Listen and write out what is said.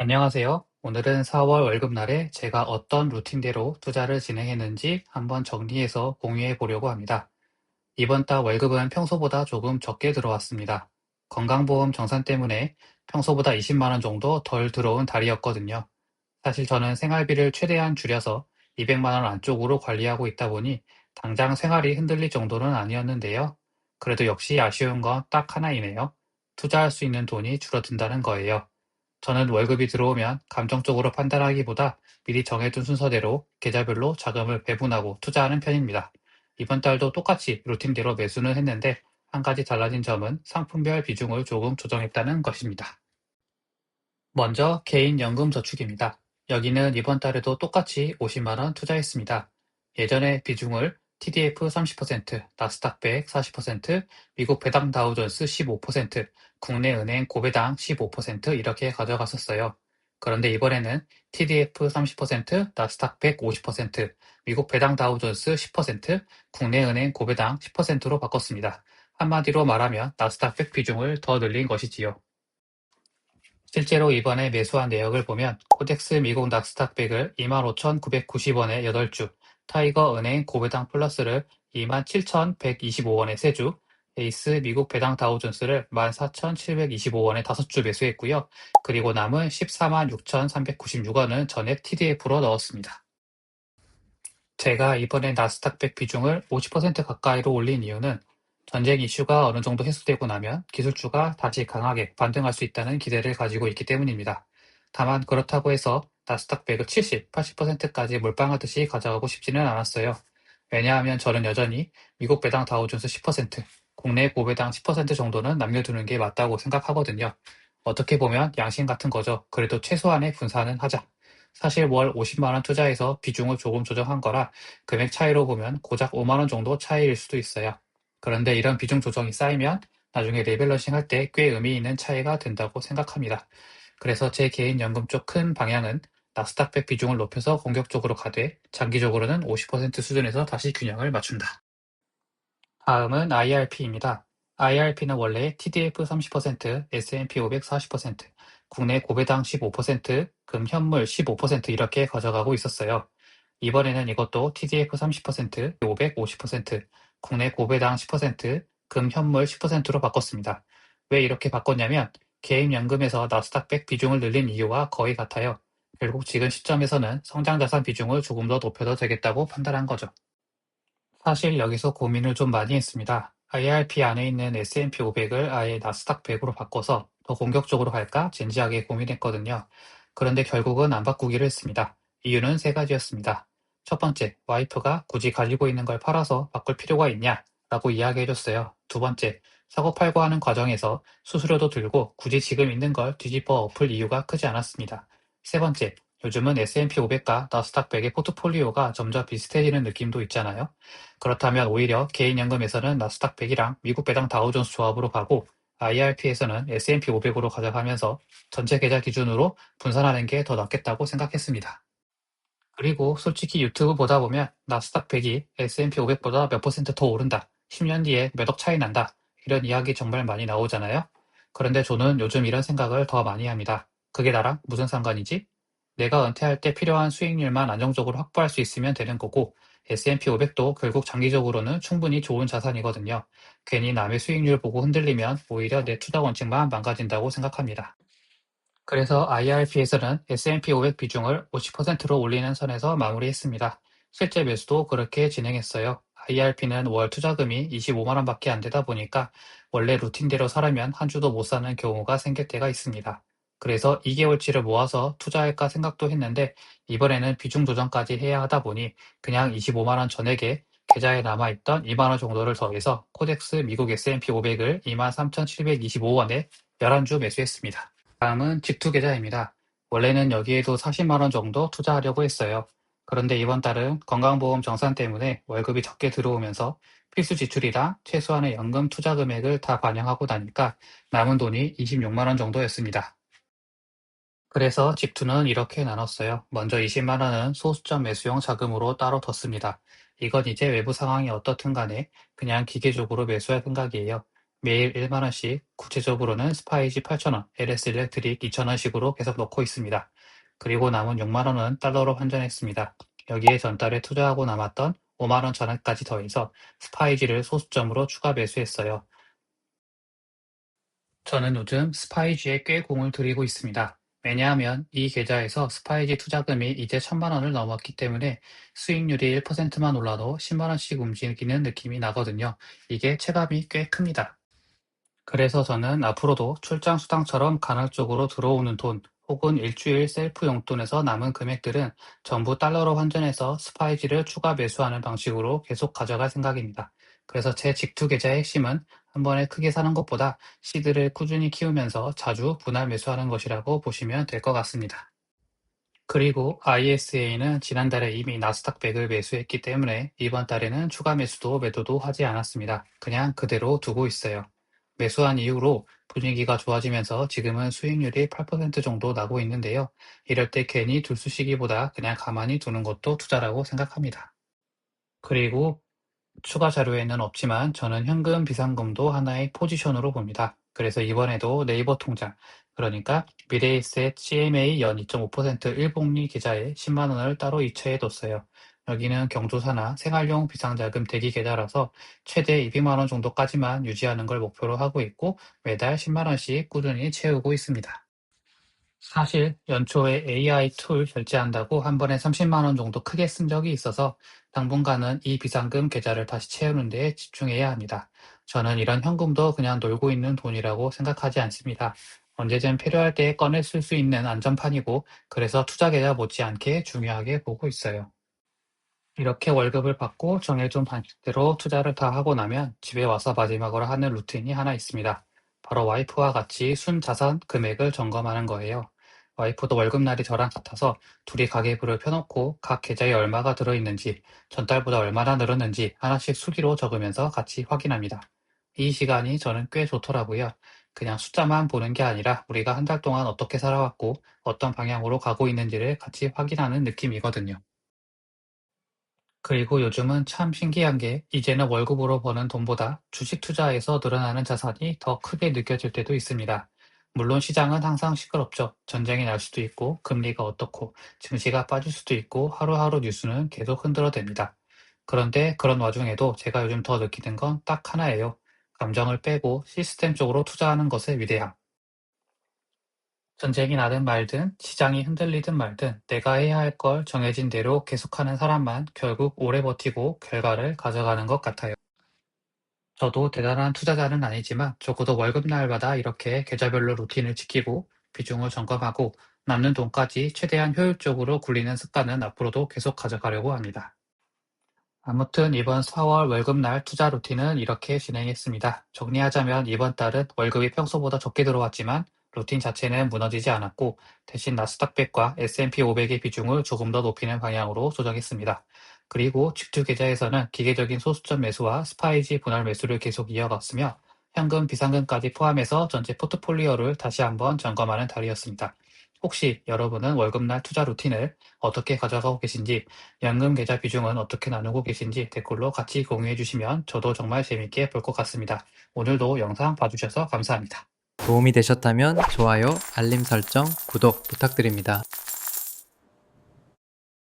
안녕하세요. 오늘은 4월 월급날에 제가 어떤 루틴대로 투자를 진행했는지 한번 정리해서 공유해 보려고 합니다. 이번 달 월급은 평소보다 조금 적게 들어왔습니다. 건강보험 정산 때문에 평소보다 20만 원 정도 덜 들어온 달이었거든요. 사실 저는 생활비를 최대한 줄여서 200만 원 안쪽으로 관리하고 있다 보니 당장 생활이 흔들릴 정도는 아니었는데요. 그래도 역시 아쉬운 건 딱 하나이네요. 투자할 수 있는 돈이 줄어든다는 거예요. 저는 월급이 들어오면 감정적으로 판단하기보다 미리 정해둔 순서대로 계좌별로 자금을 배분하고 투자하는 편입니다. 이번 달도 똑같이 루틴대로 매수는 했는데 한 가지 달라진 점은 상품별 비중을 조금 조정했다는 것입니다. 먼저 개인연금저축입니다. 여기는 이번 달에도 똑같이 50만 원 투자했습니다. 예전에 비중을 TDF 30%, 나스닥 100 40%, 미국 배당 다우존스 15%, 국내 은행 고배당 15% 이렇게 가져갔었어요. 그런데 이번에는 TDF 30%, 나스닥 100 50%, 미국 배당 다우존스 10%, 국내 은행 고배당 10%로 바꿨습니다. 한마디로 말하면 나스닥 100 비중을 더 늘린 것이지요. 실제로 이번에 매수한 내역을 보면 코덱스 미국 나스닥 100을 25,990원에 8주, 타이거 은행 고배당 플러스를 27,125원에 3주, 에이스 미국 배당 다우존스를 14,725원에 5주 매수했고요. 그리고 남은 146,396원은 전액 TDF로 넣었습니다. 제가 이번에 나스닥 100 비중을 50% 가까이로 올린 이유는 전쟁 이슈가 어느 정도 해소되고 나면 기술주가 다시 강하게 반등할 수 있다는 기대를 가지고 있기 때문입니다. 다만 그렇다고 해서 나스닥 100을 70, 80%까지 몰빵하듯이 가져가고 싶지는 않았어요. 왜냐하면 저는 여전히 미국 배당 다우존스 10%, 국내 고배당 10% 정도는 남겨두는 게 맞다고 생각하거든요. 어떻게 보면 양심 같은 거죠. 그래도 최소한의 분산은 하자. 사실 월 50만 원 투자해서 비중을 조금 조정한 거라 금액 차이로 보면 고작 5만 원 정도 차이일 수도 있어요. 그런데 이런 비중 조정이 쌓이면 나중에 레벨러싱 할 때 꽤 의미 있는 차이가 된다고 생각합니다. 그래서 제 개인 연금 쪽 큰 방향은 나스닥 100 비중을 높여서 공격적으로 가되 장기적으로는 50% 수준에서 다시 균형을 맞춘다. 다음은 IRP입니다. IRP는 원래 TDF 30%, S&P 500 40%, 국내 고배당 15%, 금 현물 15% 이렇게 가져가고 있었어요. 이번에는 이것도 TDF 30%, 500 50%, 국내 고배당 10%, 금 현물 10%로 바꿨습니다. 왜 이렇게 바꿨냐면 개인연금에서 나스닥 100 비중을 늘린 이유와 거의 같아요. 결국 지금 시점에서는 성장자산 비중을 조금 더 높여도 되겠다고 판단한 거죠. 사실 여기서 고민을 좀 많이 했습니다. IRP 안에 있는 S&P 500을 아예 나스닥 100으로 바꿔서 더 공격적으로 할까 진지하게 고민했거든요. 그런데 결국은 안 바꾸기로 했습니다. 이유는 세 가지였습니다. 첫 번째, 와이프가 굳이 가지고 있는 걸 팔아서 바꿀 필요가 있냐? 라고 이야기해줬어요. 두 번째, 사고 팔고 하는 과정에서 수수료도 들고 굳이 지금 있는 걸 뒤집어 엎을 이유가 크지 않았습니다. 세 번째, 요즘은 S&P 500과 나스닥 100의 포트폴리오가 점점 비슷해지는 느낌도 있잖아요. 그렇다면 오히려 개인연금에서는 나스닥 100이랑 미국 배당 다우존스 조합으로 가고 IRP에서는 S&P 500으로 가져가면서 전체 계좌 기준으로 분산하는 게 더 낫겠다고 생각했습니다. 그리고 솔직히 유튜브 보다 보면 나스닥 100이 S&P 500보다 몇 퍼센트 더 오른다. 10년 뒤에 몇 억 차이 난다. 이런 이야기 정말 많이 나오잖아요. 그런데 저는 요즘 이런 생각을 더 많이 합니다. 그게 나랑 무슨 상관이지? 내가 은퇴할 때 필요한 수익률만 안정적으로 확보할 수 있으면 되는 거고 S&P 500도 결국 장기적으로는 충분히 좋은 자산이거든요. 괜히 남의 수익률 보고 흔들리면 오히려 내 투자 원칙만 망가진다고 생각합니다. 그래서 IRP에서는 S&P 500 비중을 50%로 올리는 선에서 마무리했습니다. 실제 매수도 그렇게 진행했어요. IRP는 월 투자금이 25만 원밖에 안 되다 보니까 원래 루틴대로 사려면 한 주도 못 사는 경우가 생길 때가 있습니다. 그래서 2개월치를 모아서 투자할까 생각도 했는데 이번에는 비중 조정까지 해야 하다 보니 그냥 25만 원 전액에 계좌에 남아있던 2만 원 정도를 더해서 코덱스 미국 S&P 500을 23,725원에 11주 매수했습니다. 다음은 직투계좌입니다. 원래는 여기에도 40만 원 정도 투자하려고 했어요. 그런데 이번 달은 건강보험 정산 때문에 월급이 적게 들어오면서 필수 지출이랑 최소한의 연금 투자 금액을 다 반영하고 나니까 남은 돈이 26만 원 정도였습니다. 그래서 직투는 이렇게 나눴어요. 먼저 20만 원은 소수점 매수용 자금으로 따로 뒀습니다. 이건 이제 외부 상황이 어떻든 간에 그냥 기계적으로 매수할 생각이에요. 매일 1만원씩, 구체적으로는 스파이지 8,000원, LS 일렉트릭 2,000원씩으로 계속 넣고 있습니다. 그리고 남은 6만원은 달러로 환전했습니다. 여기에 전달에 투자하고 남았던 5만원 전환까지 더해서 스파이지를 소수점으로 추가 매수했어요. 저는 요즘 스파이지에 꽤 공을 들이고 있습니다. 왜냐하면 이 계좌에서 스파이지 투자금이 이제 1,000만 원을 넘었기 때문에 수익률이 1%만 올라도 10만원씩 움직이는 느낌이 나거든요. 이게 체감이 꽤 큽니다. 그래서 저는 앞으로도 출장 수당처럼 간헐적으로 들어오는 돈 혹은 일주일 셀프 용돈에서 남은 금액들은 전부 달러로 환전해서 스파이지를 추가 매수하는 방식으로 계속 가져갈 생각입니다. 그래서 제 직투 계좌의 핵심은 한 번에 크게 사는 것보다 시드를 꾸준히 키우면서 자주 분할 매수하는 것이라고 보시면 될 것 같습니다. 그리고 ISA는 지난달에 이미 나스닥 100을 매수했기 때문에 이번 달에는 추가 매수도 매도도 하지 않았습니다. 그냥 그대로 두고 있어요. 매수한 이후로 분위기가 좋아지면서 지금은 수익률이 8% 정도 나고 있는데요. 이럴 때 괜히 들쑤시기보다 그냥 가만히 두는 것도 투자라고 생각합니다. 그리고 추가 자료에는 없지만 저는 현금 비상금도 하나의 포지션으로 봅니다. 그래서 이번에도 네이버 통장, 그러니까 미래에셋 CMA 연 2.5% 일복리 계좌에 10만 원을 따로 이체해 뒀어요. 여기는 경조사나 생활용 비상자금 대기 계좌라서 최대 200만 원 정도까지만 유지하는 걸 목표로 하고 있고 매달 10만 원씩 꾸준히 채우고 있습니다. 사실 연초에 AI 툴 결제한다고 한 번에 30만 원 정도 크게 쓴 적이 있어서 당분간은 이 비상금 계좌를 다시 채우는 데 집중해야 합니다. 저는 이런 현금도 그냥 놀고 있는 돈이라고 생각하지 않습니다. 언제든 필요할 때 꺼내 쓸 수 있는 안전판이고 그래서 투자 계좌 못지않게 중요하게 보고 있어요. 이렇게 월급을 받고 정해둔 방식대로 투자를 다 하고 나면 집에 와서 마지막으로 하는 루틴이 하나 있습니다. 바로 와이프와 같이 순자산 금액을 점검하는 거예요. 와이프도 월급날이 저랑 같아서 둘이 가계부를 펴놓고 각 계좌에 얼마가 들어있는지, 전달보다 얼마나 늘었는지 하나씩 수기로 적으면서 같이 확인합니다. 이 시간이 저는 꽤 좋더라고요. 그냥 숫자만 보는 게 아니라 우리가 한 달 동안 어떻게 살아왔고 어떤 방향으로 가고 있는지를 같이 확인하는 느낌이거든요. 그리고 요즘은 참 신기한 게 이제는 월급으로 버는 돈보다 주식 투자에서 늘어나는 자산이 더 크게 느껴질 때도 있습니다. 물론 시장은 항상 시끄럽죠. 전쟁이 날 수도 있고, 금리가 어떻고, 증시가 빠질 수도 있고, 하루하루 뉴스는 계속 흔들어댑니다. 그런데 그런 와중에도 제가 요즘 더 느끼는 건 딱 하나예요. 감정을 빼고 시스템적으로 투자하는 것의 위대함. 전쟁이 나든 말든 시장이 흔들리든 말든 내가 해야 할 걸 정해진 대로 계속하는 사람만 결국 오래 버티고 결과를 가져가는 것 같아요. 저도 대단한 투자자는 아니지만 적어도 월급날마다 이렇게 계좌별로 루틴을 지키고 비중을 점검하고 남는 돈까지 최대한 효율적으로 굴리는 습관은 앞으로도 계속 가져가려고 합니다. 아무튼 이번 4월 월급날 투자 루틴은 이렇게 진행했습니다. 정리하자면 이번 달은 월급이 평소보다 적게 들어왔지만 루틴 자체는 무너지지 않았고 대신 나스닥 100과 S&P 500의 비중을 조금 더 높이는 방향으로 조정했습니다. 그리고 직투 계좌에서는 기계적인 소수점 매수와 스파이지 분할 매수를 계속 이어갔으며 현금 비상금까지 포함해서 전체 포트폴리오를 다시 한번 점검하는 달이었습니다. 혹시 여러분은 월급날 투자 루틴을 어떻게 가져가고 계신지 연금 계좌 비중은 어떻게 나누고 계신지 댓글로 같이 공유해 주시면 저도 정말 재밌게 볼 것 같습니다. 오늘도 영상 봐주셔서 감사합니다. 도움이 되셨다면 좋아요, 알림 설정, 구독 부탁드립니다.